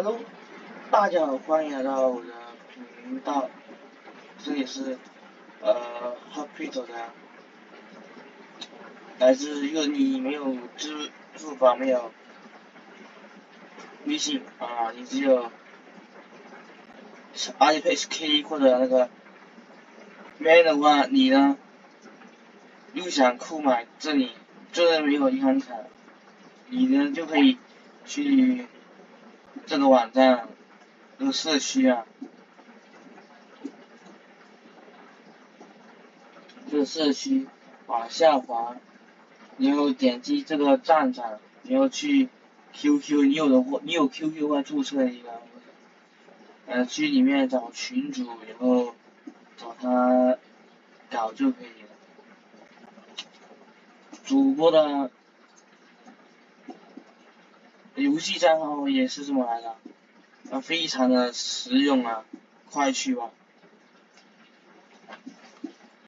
Hello，大家好，欢迎来到我的频道，这里是Happy 的，来自一个你没有支付宝没有微信啊，你只有阿里 Pay SK 或者那个没的话，你呢又想购买这里没有银行卡，你呢就可以去这个网站这个社区啊。这个社区往下滑，然后点击这个站长，然后去 QQ，你有 QQ 的话注册一个，去里面找群主，然后找他搞就可以了。主播的游戏账号也是这么来的，非常的实用啊，快去吧。